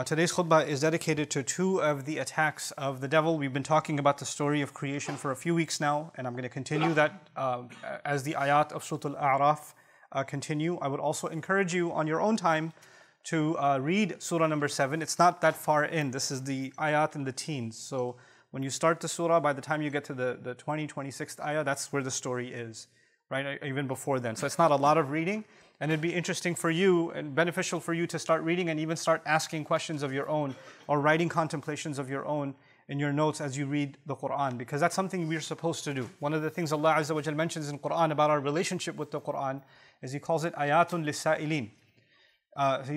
Today's khutbah is dedicated to two of the attacks of the devil. We've been talking about the story of creation for a few weeks now, and I'm going to continue that as the ayat of Surah Al-A'raf continue. I would also encourage you on your own time to read Surah number 7. It's not that far in. This is the ayat in the teens. So when you start the surah, by the time you get to the 26th ayah, that's where the story is, right? Even before then. So it's not a lot of reading. And it'd be interesting for you and beneficial for you to start reading and even start asking questions of your own or writing contemplations of your own in your notes as you read the Quran, because that's something we're supposed to do. One of the things Allah Azza wa Jal mentions in Quran about our relationship with the Quran is He calls it ayatun lis-sa'ilin.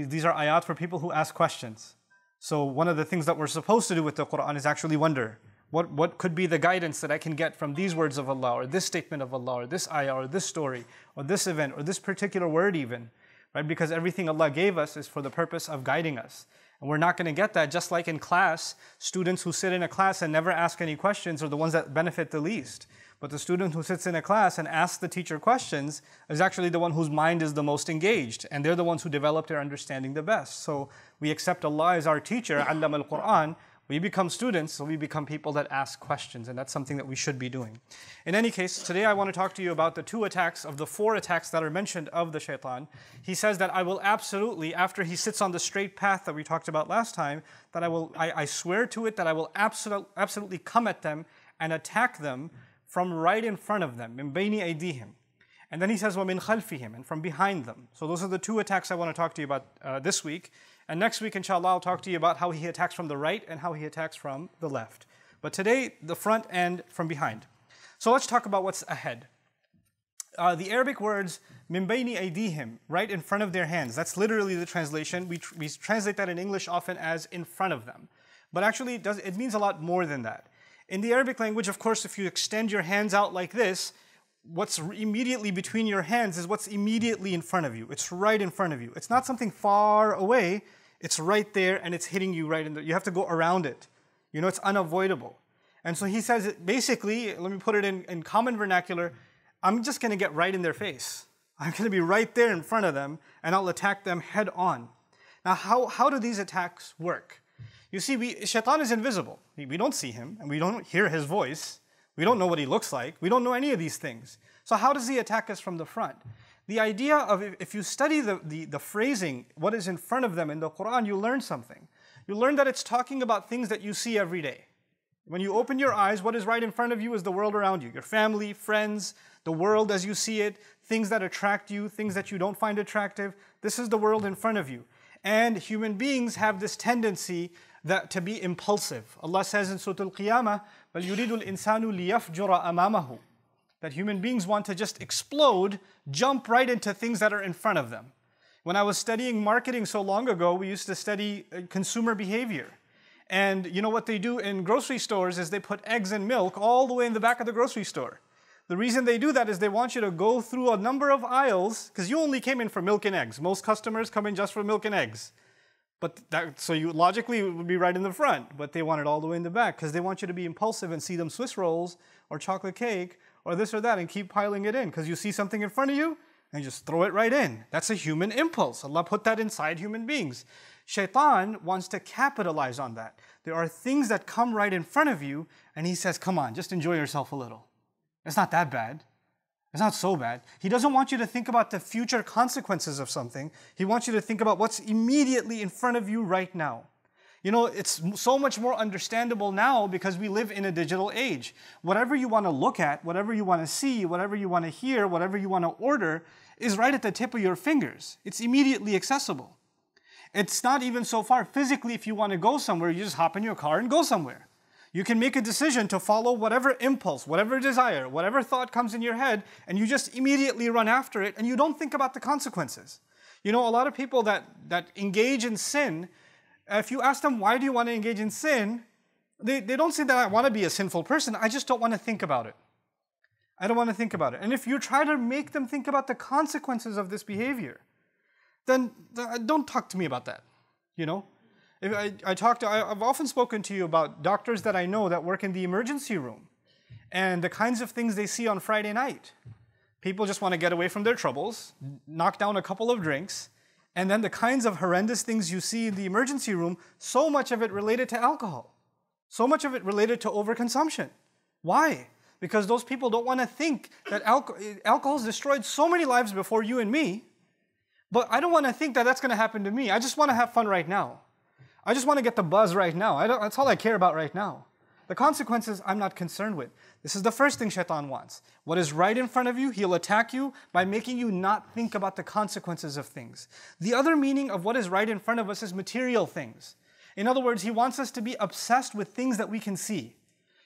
These are ayat for people who ask questions. So one of the things that we're supposed to do with the Quran is actually wonder, what could be the guidance that I can get from these words of Allah, or this statement of Allah, or this ayah, or this story, or this event, or this particular word even, right? Because everything Allah gave us is for the purpose of guiding us. And we're not going to get that, just like in class, students who sit in a class and never ask any questions are the ones that benefit the least. But the student who sits in a class and asks the teacher questions is actually the one whose mind is the most engaged, and they're the ones who develop their understanding the best. So we accept Allah as our teacher, Allama al-Quran. We become students, so we become people that ask questions, and that's something that we should be doing. In any case, today I want to talk to you about the two attacks of the four attacks that are mentioned of the shaitan. He says that I will absolutely, after he sits on the straight path that we talked about last time, that I swear to it that I will absolutely come at them and attack them from right in front of them, min bayni aydihim. And then he says, وَمِنْ خَلْفِهِمْ, and from behind them. So those are the two attacks I want to talk to you about this week. And next week, inshallah, I'll talk to you about how he attacks from the right and how he attacks from the left. But today, the front and from behind. So let's talk about what's ahead. The Arabic words, مِن بَيْنِ أَيْدِيهِمْ, right in front of their hands. That's literally the translation. We translate that in English often as in front of them. But actually, it means a lot more than that. In the Arabic language, of course, if you extend your hands out like this, what's immediately between your hands is what's immediately in front of you. It's right in front of you. It's not something far away. It's right there and it's hitting you right in the, you have to go around it. You know, it's unavoidable. And so he says, basically, let me put it in common vernacular, I'm just going to get right in their face. I'm going to be right there in front of them and I'll attack them head on. Now, how do these attacks work? You see, shaitan is invisible. We don't see him and we don't hear his voice. We don't know what he looks like. We don't know any of these things. So how does he attack us from the front? The idea of, if you study the phrasing, what is in front of them in the Quran, you learn something. You learn that it's talking about things that you see every day. When you open your eyes, what is right in front of you is the world around you. Your family, friends, the world as you see it, things that attract you, things that you don't find attractive. This is the world in front of you. And human beings have this tendency to be impulsive. Allah says in Surah Al-Qiyamah, بَلْ يُرِيدُ الْإِنسَانُ لِيَفْجُرَ أَمَامَهُ, that human beings want to just explode, jump right into things that are in front of them. When I was studying marketing so long ago, we used to study consumer behavior. And you know what they do in grocery stores is they put eggs and milk all the way in the back of the grocery store. The reason they do that is they want you to go through a number of aisles, because you only came in for milk and eggs. Most customers come in just for milk and eggs. So you logically it would be right in the front, but they want it all the way in the back because they want you to be impulsive and see them Swiss rolls or chocolate cake or this or that and keep piling it in because you see something in front of you and you just throw it right in. That's a human impulse. Allah put that inside human beings. Shaitan wants to capitalize on that. There are things that come right in front of you and he says, come on, just enjoy yourself a little. It's not that bad. It's not so bad. He doesn't want you to think about the future consequences of something. He wants you to think about what's immediately in front of you right now. You know, it's so much more understandable now because we live in a digital age. Whatever you want to look at, whatever you want to see, whatever you want to hear, whatever you want to order is right at the tip of your fingers. It's immediately accessible. It's not even so far. Physically, if you want to go somewhere, you just hop in your car and go somewhere. You can make a decision to follow whatever impulse, whatever desire, whatever thought comes in your head, and you just immediately run after it, and you don't think about the consequences. You know, a lot of people that engage in sin, if you ask them, why do you want to engage in sin? They don't say that I want to be a sinful person, I just don't want to think about it. I don't want to think about it. And if you try to make them think about the consequences of this behavior, then don't talk to me about that, you know? I've often spoken to you about doctors that I know that work in the emergency room and the kinds of things they see on Friday night. People just want to get away from their troubles, knock down a couple of drinks, And then the kinds of horrendous things you see in the emergency room, so much of it related to alcohol. So much of it related to overconsumption. Why? Because those people don't want to think that alcohol has destroyed so many lives before you and me, but I don't want to think that that's going to happen to me. I just want to have fun right now. I just want to get the buzz right now. That's all I care about right now. The consequences, I'm not concerned with. This is the first thing shaitan wants. What is right in front of you, he'll attack you by making you not think about the consequences of things. The other meaning of what is right in front of us is material things. In other words, he wants us to be obsessed with things that we can see.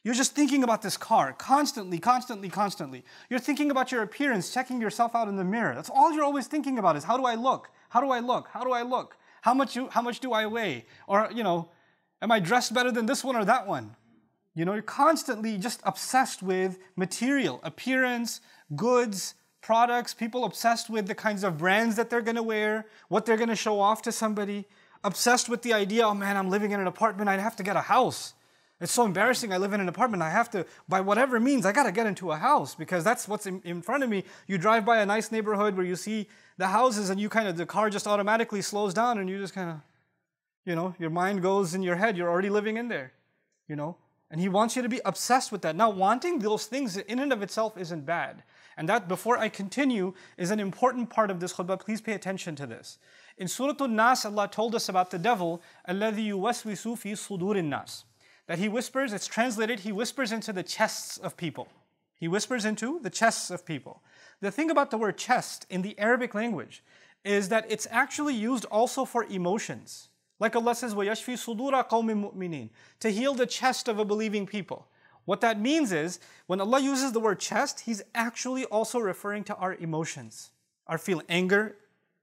You're just thinking about this car constantly, constantly, constantly. You're thinking about your appearance, checking yourself out in the mirror. That's all you're always thinking about is, how do I look? How do I look? How do I look? How much do I weigh? Or, am I dressed better than this one or that one? You're constantly just obsessed with material, appearance, goods, products, people obsessed with the kinds of brands that they're going to wear, what they're going to show off to somebody, obsessed with the idea, oh man, I'm living in an apartment, I'd have to get a house. It's so embarrassing, I live in an apartment, I have to, by whatever means, I got to get into a house because that's what's in front of me. You drive by a nice neighborhood where you see the houses and the car just automatically slows down and you just kind of, your mind goes in your head, you're already living in there, And he wants you to be obsessed with that. Now, wanting those things in and of itself isn't bad. And that, before I continue, is an important part of this khutbah. Please pay attention to this. In Surah An-Nas, Allah told us about the devil, الَّذِي يُوَسْوِسُ فِي صُدُورِ النَّاسِ. That he whispers, it's translated, he whispers into the chests of people. He whispers into the chests of people. The thing about the word chest in the Arabic language is that it's actually used also for emotions. Like Allah says, وَيَشْفِي صُدُورَ قَوْمٍ مُؤْمِنِينَ, to heal the chest of a believing people. What that means is, when Allah uses the word chest, He's actually also referring to our emotions. Our feeling. Anger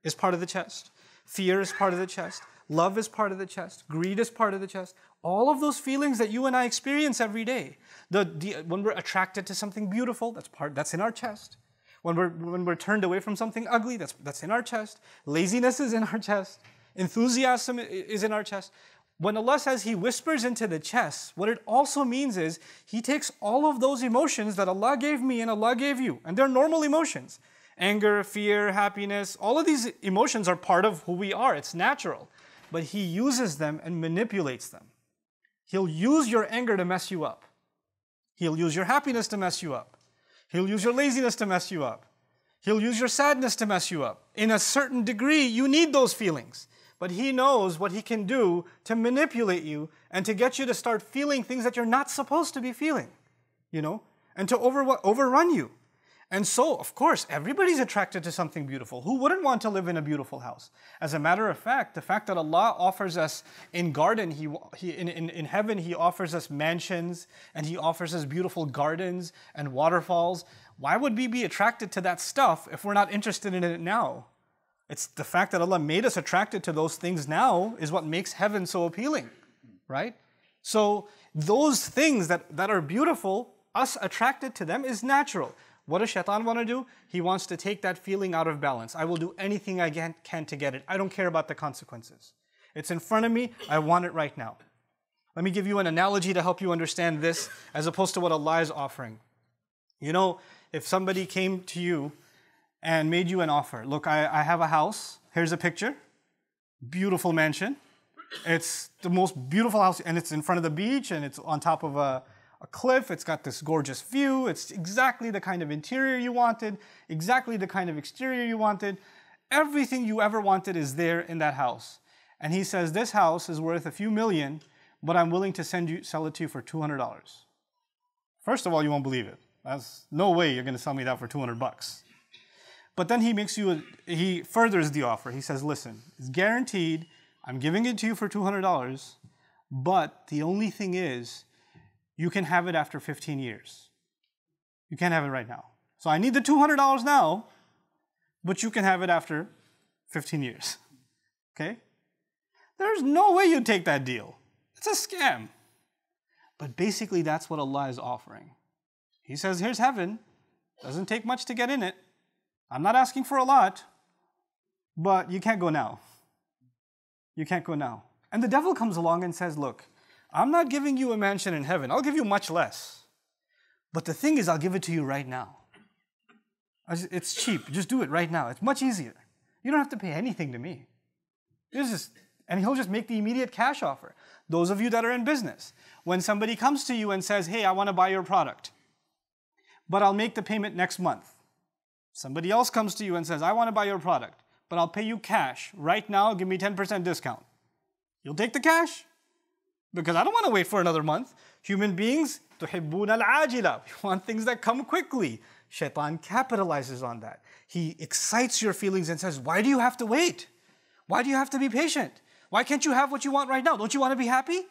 is part of the chest. Fear is part of the chest. Love is part of the chest. Greed is part of the chest. All of those feelings that you and I experience every day. When we're attracted to something beautiful, that's in our chest. When we're turned away from something ugly, that's in our chest. Laziness is in our chest. Enthusiasm is in our chest. When Allah says He whispers into the chest, what it also means is He takes all of those emotions that Allah gave me and Allah gave you, and they're normal emotions. Anger, fear, happiness, all of these emotions are part of who we are. It's natural. But He uses them and manipulates them. He'll use your anger to mess you up. He'll use your happiness to mess you up. He'll use your laziness to mess you up. He'll use your sadness to mess you up. In a certain degree, you need those feelings. But He knows what He can do to manipulate you and to get you to start feeling things that you're not supposed to be feeling, and to overrun you. And so, of course, everybody's attracted to something beautiful. Who wouldn't want to live in a beautiful house? As a matter of fact, the fact that Allah offers us in in heaven, He offers us mansions and He offers us beautiful gardens and waterfalls. Why would we be attracted to that stuff if we're not interested in it now? It's the fact that Allah made us attracted to those things now is what makes heaven so appealing, right? So those things that are beautiful, us attracted to them is natural. What does shaitan want to do? He wants to take that feeling out of balance. I will do anything I can to get it. I don't care about the consequences. It's in front of me. I want it right now. Let me give you an analogy to help you understand this as opposed to what Allah is offering. If somebody came to you and made you an offer. Look, I have a house. Here's a picture. Beautiful mansion. It's the most beautiful house, and it's in front of the beach, and it's on top of a cliff. It's got this gorgeous view. It's exactly the kind of interior you wanted, exactly the kind of exterior you wanted. Everything you ever wanted is there in that house. And he says, this house is worth a few million, but I'm willing to sell it to you for $200. First of all, you won't believe it. That's no way you're going to sell me that for $200. But then he furthers the offer. He says, listen, it's guaranteed. I'm giving it to you for $200, but the only thing is, you can have it after 15 years. You can't have it right now. So I need the $200 now, but you can have it after 15 years. Okay? There's no way you'd take that deal. It's a scam. But basically, that's what Allah is offering. He says, here's heaven. Doesn't take much to get in it. I'm not asking for a lot, but you can't go now. You can't go now. And the devil comes along and says, look, I'm not giving you a mansion in heaven. I'll give you much less. But the thing is, I'll give it to you right now. It's cheap. Just do it right now. It's much easier. You don't have to pay anything to me. And he'll just make the immediate cash offer. Those of you that are in business, when somebody comes to you and says, hey, I want to buy your product, but I'll make the payment next month. Somebody else comes to you and says, I want to buy your product, but I'll pay you cash. Right now, give me 10% discount. You'll take the cash? Because I don't want to wait for another month. Human beings, تُحِبُّونَ الْعَاجِلَةِ. We want things that come quickly. Shaitan capitalizes on that. He excites your feelings and says, why do you have to wait? Why do you have to be patient? Why can't you have what you want right now? Don't you want to be happy?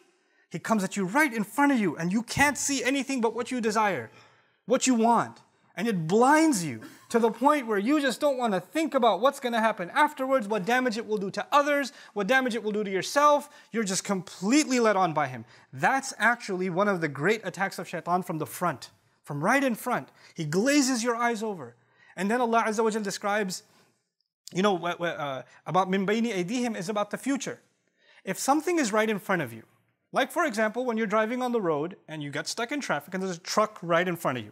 He comes at you right in front of you and you can't see anything but what you desire, what you want. And it blinds you to the point where you just don't want to think about what's going to happen afterwards, what damage it will do to others, what damage it will do to yourself. You're just completely led on by him. That's actually one of the great attacks of shaitan from the front, from right in front. He glazes your eyes over. And then Allah Azza wa Jal describes, about min bayni aydihim is about the future. If something is right in front of you, like for example, when you're driving on the road and you get stuck in traffic and there's a truck right in front of you,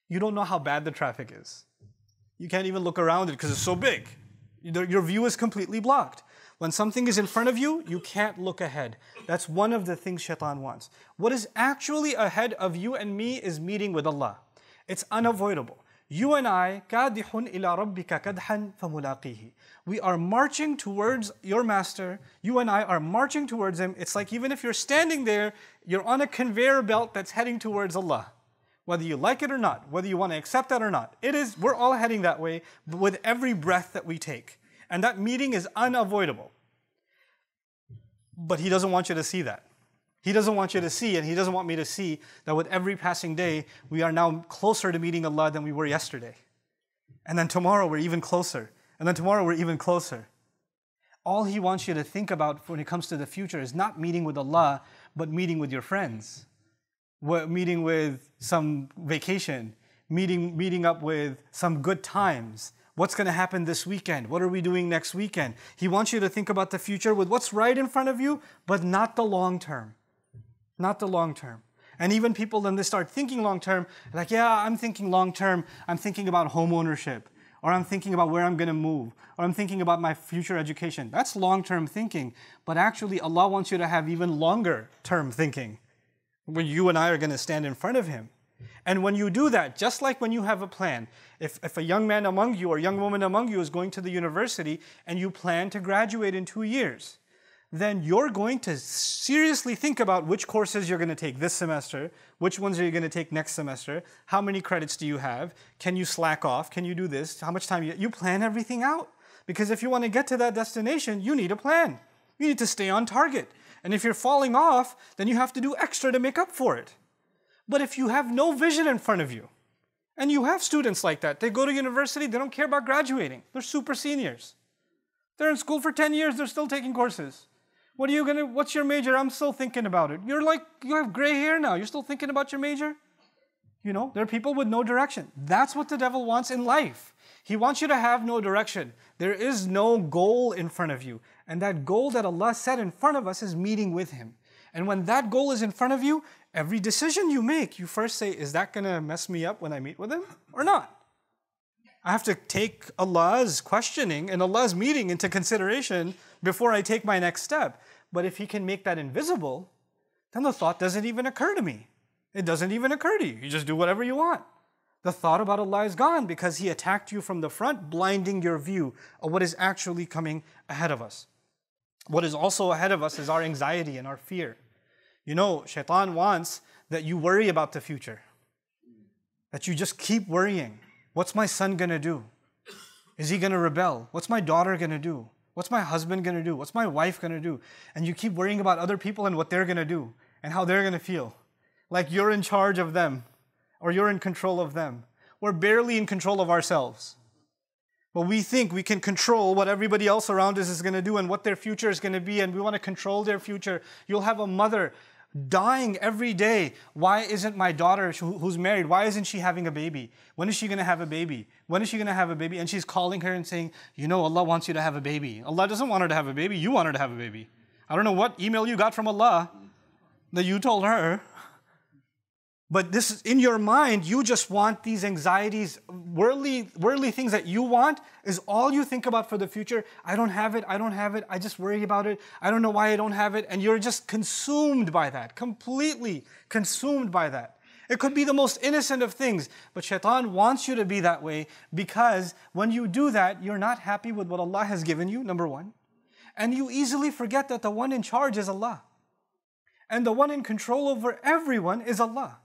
you don't know how bad the traffic is. You can't even look around it because it's so big. Your view is completely blocked. When something is in front of you, you can't look ahead. That's one of the things shaitan wants. What is actually ahead of you and me is meeting with Allah. It's unavoidable. You and I, كَادِحٌ إِلَىٰ رَبِّكَ كَدْحًا فَمُلَاقِيهِ. We are marching towards your master. You and I are marching towards him. It's like even if you're standing there, you're on a conveyor belt that's heading towards Allah. Whether you like it or not, whether you want to accept that or not, we're all heading that way with every breath that we take. And that meeting is unavoidable. But he doesn't want you to see that. He doesn't want you to see, and he doesn't want me to see, that with every passing day, we are now closer to meeting Allah than we were yesterday. And then tomorrow we're even closer. And then tomorrow we're even closer. All he wants you to think about when it comes to the future is not meeting with Allah, but meeting with your friends. Meeting with some vacation, meeting up with some good times. What's going to happen this weekend? What are we doing next weekend? He wants you to think about the future with what's right in front of you, but not the long term. Not the long term. And even people, then they start thinking long term, like, yeah, I'm thinking long term. I'm thinking about home ownership, or I'm thinking about where I'm going to move, or I'm thinking about my future education. That's long term thinking. But actually, Allah wants you to have even longer term thinking, when you and I are going to stand in front of him. And when you do that, just like when you have a plan, if a young man among you or young woman among you is going to the university and you plan to graduate in 2 years, then you're going to seriously think about which courses you're going to take this semester, which ones are you going to take next semester, how many credits do you have, can you slack off, can you do this, how much time you plan everything out. Because if you want to get to that destination, you need a plan. You need to stay on target. And if you're falling off, then you have to do extra to make up for it. But if you have no vision in front of you, and you have students like that, they go to university, they don't care about graduating. They're super seniors. They're in school for 10 years, they're still taking courses. What's your major? I'm still thinking about it. You have gray hair now, you're still thinking about your major? There are people with no direction. That's what the devil wants in life. He wants you to have no direction. There is no goal in front of you. And that goal that Allah set in front of us is meeting with him. And when that goal is in front of you, every decision you make, you first say, is that going to mess me up when I meet with him or not? I have to take Allah's questioning and Allah's meeting into consideration before I take my next step. But if he can make that invisible, then the thought doesn't even occur to me. It doesn't even occur to you. You just do whatever you want. The thought about Allah is gone because he attacked you from the front, blinding your view of what is actually coming ahead of us. What is also ahead of us is our anxiety and our fear. Shaitan wants that you worry about the future. That you just keep worrying. What's my son going to do? Is he going to rebel? What's my daughter going to do? What's my husband going to do? What's my wife going to do? And you keep worrying about other people and what they're going to do and how they're going to feel. Like you're in charge of them or you're in control of them. We're barely in control of ourselves. But we think we can control what everybody else around us is going to do and what their future is going to be, and we want to control their future. You'll have a mother dying every day. Why isn't my daughter who's married, why isn't she having a baby? When is she going to have a baby? When is she going to have a baby? And she's calling her and saying, Allah wants you to have a baby. Allah doesn't want her to have a baby. You want her to have a baby. I don't know what email you got from Allah that you told her. But this is in your mind, you just want these anxieties, worldly things that you want is all you think about for the future. I don't have it, I just worry about it. I don't know why I don't have it. And you're just consumed by that, completely consumed by that. It could be the most innocent of things, but shaitan wants you to be that way because when you do that, you're not happy with what Allah has given you, number one. And you easily forget that the one in charge is Allah. And the one in control over everyone is Allah.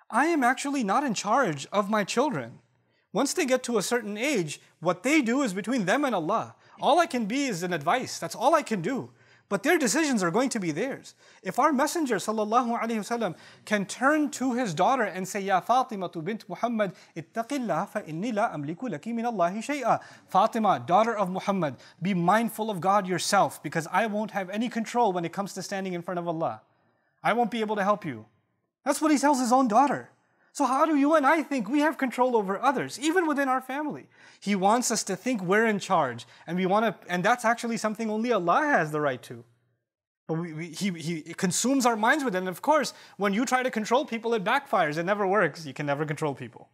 I am actually not in charge of my children. Once they get to a certain age, what they do is between them and Allah. All I can be is an advice. That's all I can do. But their decisions are going to be theirs. If our Messenger ﷺ can turn to his daughter and say, Ya Fatima bint Muhammad, ittaqillah fa inni la amliku laki min Allahi shay'a. Fatima, daughter of Muhammad, be mindful of God yourself because I won't have any control when it comes to standing in front of Allah. I won't be able to help you. That's what he tells his own daughter. So how do you and I think we have control over others, even within our family? He wants us to think we're in charge, and and that's actually something only Allah has the right to. But He consumes our minds with it. And of course, when you try to control people, it backfires. It never works. You can never control people.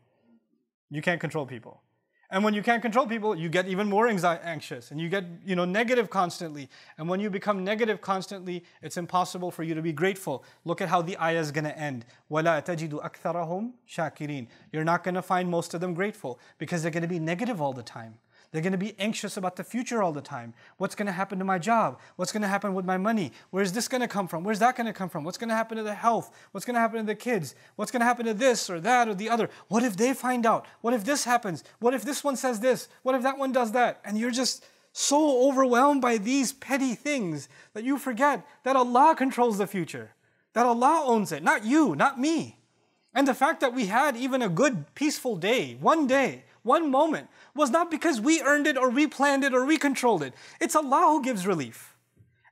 You can't control people. And when you can't control people, you get even more anxious and you get negative constantly. And when you become negative constantly, it's impossible for you to be grateful. Look at how the ayah is going to end. وَلَا تَجِدُ أَكْثَرَهُمْ شَاكِرِينَ. You're not going to find most of them grateful because they're going to be negative all the time. They're going to be anxious about the future all the time. What's going to happen to my job? What's going to happen with my money? Where's this going to come from? Where's that going to come from? What's going to happen to the health? What's going to happen to the kids? What's going to happen to this or that or the other? What if they find out? What if this happens? What if this one says this? What if that one does that? And you're just so overwhelmed by these petty things that you forget that Allah controls the future, that Allah owns it, not you, not me. And the fact that we had even a good, peaceful day, one moment, was not because we earned it or we planned it or we controlled it. It's Allah who gives relief.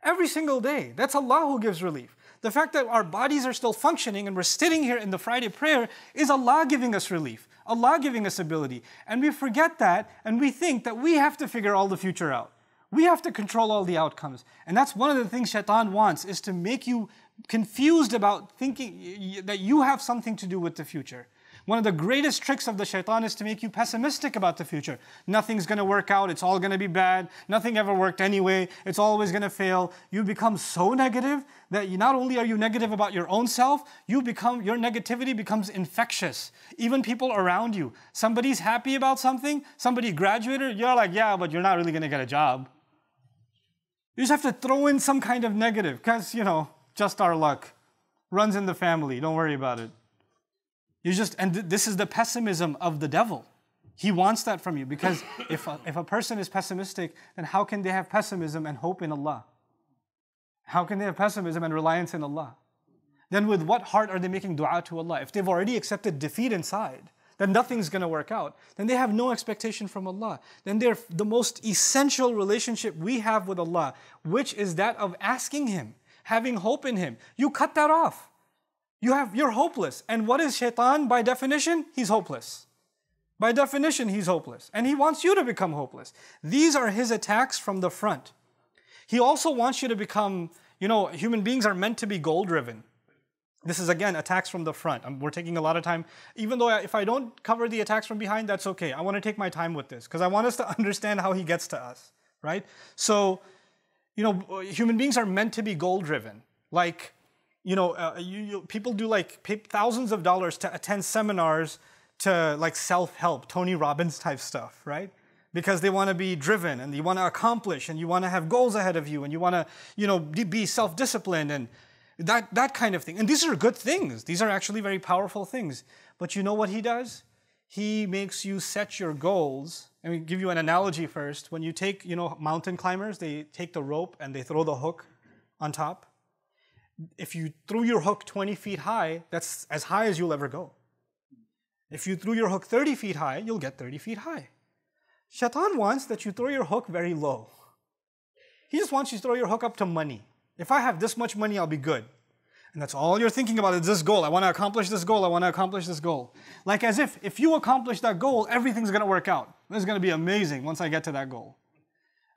Every single day, that's Allah who gives relief. The fact that our bodies are still functioning and we're sitting here in the Friday prayer is Allah giving us relief, Allah giving us ability. And we forget that and we think that we have to figure all the future out. We have to control all the outcomes. And that's one of the things shaitan wants, is to make you confused about thinking that you have something to do with the future. One of the greatest tricks of the shaitan is to make you pessimistic about the future. Nothing's going to work out. It's all going to be bad. Nothing ever worked anyway. It's always going to fail. You become so negative that not only are you negative about your own self, your negativity becomes infectious. Even people around you. Somebody's happy about something. Somebody graduated. You're like, yeah, but you're not really going to get a job. You just have to throw in some kind of negative because, just our luck. Runs in the family. Don't worry about it. And this is the pessimism of the devil. He wants that from you because if a person is pessimistic, then how can they have pessimism and hope in Allah? How can they have pessimism and reliance in Allah? Then with what heart are they making dua to Allah? If they've already accepted defeat inside, then nothing's going to work out. Then they have no expectation from Allah. Then they're the most essential relationship we have with Allah, which is that of asking Him, having hope in Him. You cut that off. You're hopeless. And what is shaitan by definition? He's hopeless. By definition, he's hopeless. And he wants you to become hopeless. These are his attacks from the front. He also wants you to become, human beings are meant to be goal-driven. This is, again, attacks from the front. We're taking a lot of time. Even though if I don't cover the attacks from behind, that's okay. I want to take my time with this because I want us to understand how he gets to us, right? So, human beings are meant to be goal-driven. Like, people do pay thousands of dollars to attend seminars to self-help, Tony Robbins type stuff, right? Because they want to be driven and you want to accomplish and you want to have goals ahead of you and you want to, be self-disciplined and that kind of thing. And these are good things. These are actually very powerful things. But you know what he does? He makes you set your goals. Let me give you an analogy first. When you take, mountain climbers, they take the rope and they throw the hook on top. If you threw your hook 20 feet high, that's as high as you'll ever go. If you threw your hook 30 feet high, you'll get 30 feet high. Shaitan wants that you throw your hook very low. He just wants you to throw your hook up to money. If I have this much money, I'll be good. And that's all you're thinking about is this goal. I want to accomplish this goal. I want to accomplish this goal. Like as if you accomplish that goal, everything's going to work out. This is going to be amazing once I get to that goal.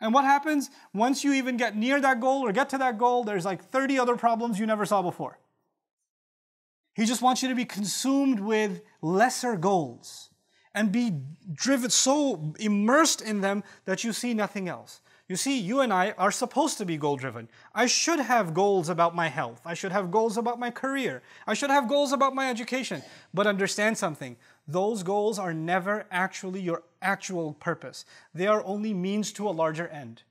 And what happens? Once you even get near that goal or get to that goal, there's 30 other problems you never saw before. He just wants you to be consumed with lesser goals and be driven, so immersed in them that you see nothing else. You see, you and I are supposed to be goal-driven. I should have goals about my health. I should have goals about my career. I should have goals about my education. But understand something. Those goals are never actually your actual purpose. They are only means to a larger end.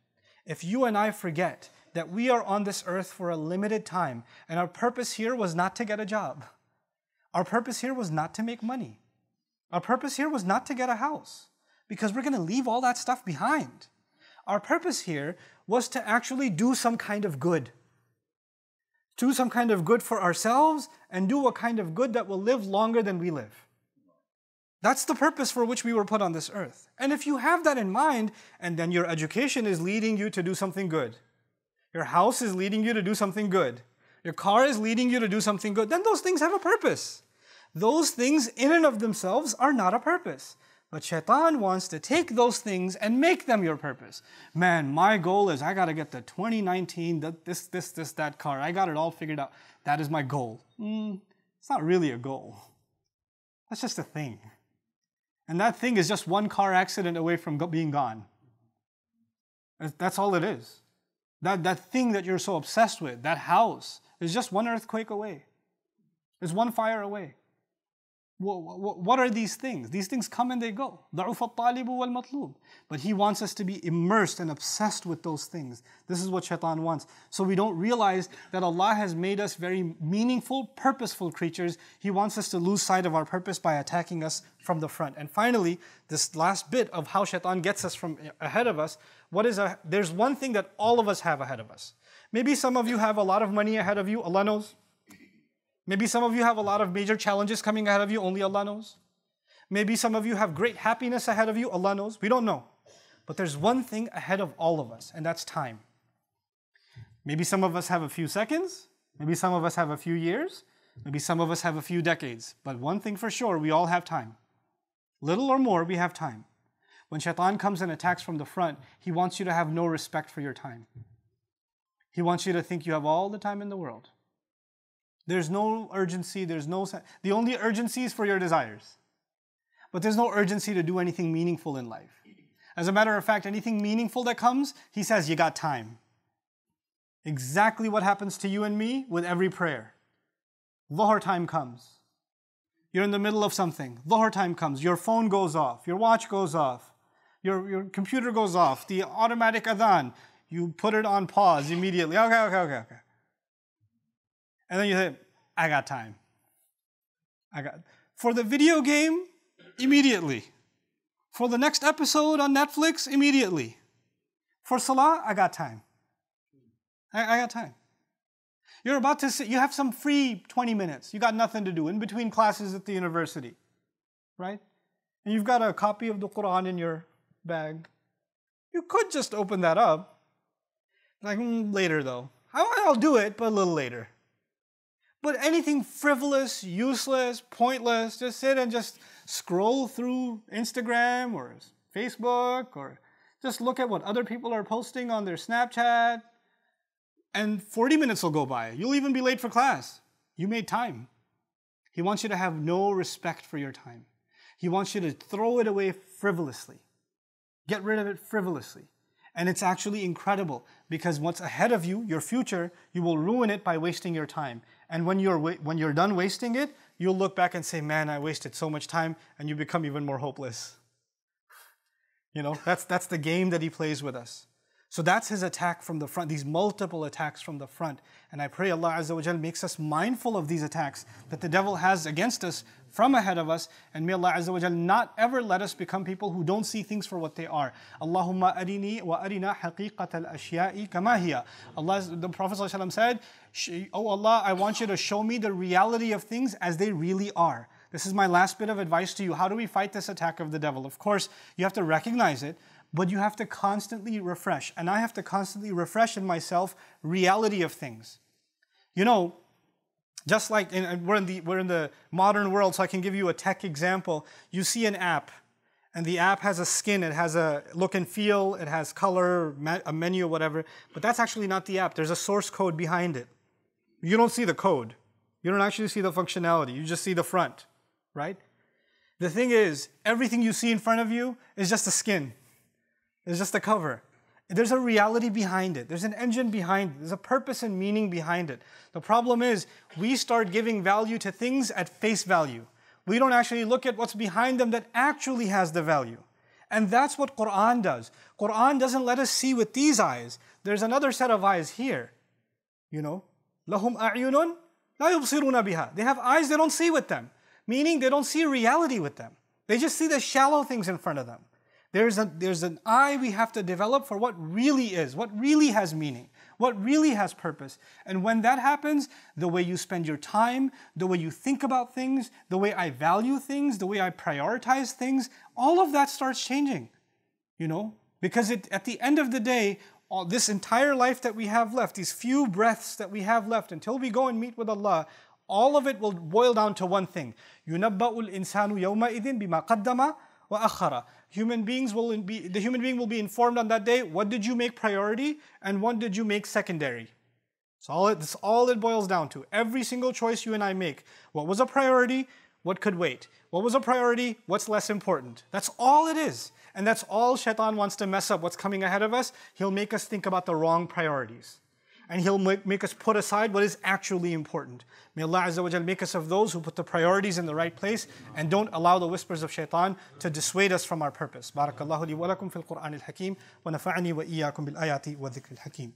If you and I forget that we are on this earth for a limited time, and our purpose here was not to get a job. Our purpose here was not to make money. Our purpose here was not to get a house, because we're going to leave all that stuff behind. Our purpose here was to actually do some kind of good. Do some kind of good for ourselves and do a kind of good that will live longer than we live. That's the purpose for which we were put on this earth. And if you have that in mind, and then your education is leading you to do something good, your house is leading you to do something good, your car is leading you to do something good, then those things have a purpose. Those things in and of themselves are not a purpose. But shaitan wants to take those things and make them your purpose. Man, my goal is I got to get the 2019, that car. I got it all figured out. That is my goal. It's not really a goal. That's just a thing. And that thing is just one car accident away from being gone. That's all it is. That thing that you're so obsessed with, that house, is just one earthquake away. It's one fire away. What are these things? These things come and they go. ضَعُفَ الطَّالِبُ وَالْمَطْلُوبُ. But he wants us to be immersed and obsessed with those things. This is what shaitan wants. So we don't realize that Allah has made us very meaningful, purposeful creatures. He wants us to lose sight of our purpose by attacking us from the front. And finally, this last bit of how shaitan gets us from ahead of us, there's one thing that all of us have ahead of us. Maybe some of you have a lot of money ahead of you, Allah knows. Maybe some of you have a lot of major challenges coming ahead of you, only Allah knows. Maybe some of you have great happiness ahead of you, Allah knows. We don't know. But there's one thing ahead of all of us, and that's time. Maybe some of us have a few seconds. Maybe some of us have a few years. Maybe some of us have a few decades. But one thing for sure, we all have time. Little or more, we have time. When shaitan comes and attacks from the front, he wants you to have no respect for your time. He wants you to think you have all the time in the world. There's no urgency, the only urgency is for your desires. But there's no urgency to do anything meaningful in life. As a matter of fact, anything meaningful that comes, he says, you got time. Exactly what happens to you and me with every prayer. Dhuhr time comes. You're in the middle of something. Dhuhr time comes. Your phone goes off. Your watch goes off. Your computer goes off. The automatic adhan. You put it on pause immediately. Okay. And then you say, I got time. For the video game, immediately. For the next episode on Netflix, immediately. For Salah, I got time. I got time. You're about to sit, you have some free 20 minutes. You got nothing to do in between classes at the university, right? And you've got a copy of the Quran in your bag. You could just open that up. Like, later though. I'll do it, but a little later. But anything frivolous, useless, pointless, just sit and just scroll through Instagram or Facebook or just look at what other people are posting on their Snapchat, and 40 minutes will go by. You'll even be late for class. You made time. He wants you to have no respect for your time. He wants you to throw it away frivolously. Get rid of it frivolously. And it's actually incredible because what's ahead of you, your future, you will ruin it by wasting your time. And when you're done wasting it, you'll look back and say, man, I wasted so much time, and you become even more hopeless. You know, that's the game that he plays with us. So that's his attack from the front, these multiple attacks from the front. And I pray Allah Azza wa Jal makes us mindful of these attacks that the devil has against us from ahead of us. And may Allah Azza wa Jal not ever let us become people who don't see things for what they are. Allahumma arini wa arina haqiqat al-ashya'i kama hiya. The Prophet ﷺ said, oh Allah, I want you to show me the reality of things as they really are. This is my last bit of advice to you. How do we fight this attack of the devil? Of course, you have to recognize it. But you have to constantly refresh. And I have to constantly refresh in myself reality of things. You know, just like we're in the modern world, so I can give you a tech example. You see an app, and the app has a skin, it has a look and feel, it has color, a menu, whatever. But that's actually not the app. There's a source code behind it. You don't see the code. You don't actually see the functionality. You just see the front, right? The thing is, everything you see in front of you is just the skin. It's just a cover. There's a reality behind it. There's an engine behind it. There's a purpose and meaning behind it. The problem is, we start giving value to things at face value. We don't actually look at what's behind them that actually has the value. And that's what Quran does. Quran doesn't let us see with these eyes. There's another set of eyes here. You know, لَهُمْ أَعْيُنٌ لَا يُبْصِرُونَ بِهَا. They have eyes they don't see with them. Meaning they don't see reality with them. They just see the shallow things in front of them. There's an eye we have to develop for what really is, what really has meaning, what really has purpose. And when that happens, the way you spend your time, the way you think about things, the way I value things, the way I prioritize things, all of that starts changing, you know? Because at the end of the day, this entire life that we have left, these few breaths that we have left until we go and meet with Allah, all of it will boil down to one thing. يُنَبَّأُ الْإِنسَانُ يَوْمَئِذٍ بِمَا قَدَّمَ وَأَخَّرَ. The human being will be informed on that day, what did you make priority and what did you make secondary? That's all it boils down to. Every single choice you and I make. What was a priority? What could wait? What was a priority? What's less important? That's all it is. And that's all Shaitan wants to mess up what's coming ahead of us. He'll make us think about the wrong priorities. And he'll make us put aside what is actually important. May Allah Azza wa Jal make us of those who put the priorities in the right place and don't allow the whispers of shaitan to dissuade us from our purpose. Barakallahu li wa lakum fil Qur'an al-Hakim wa nafa'ani wa iyyakum bil ayati wa dhikr al-Hakim.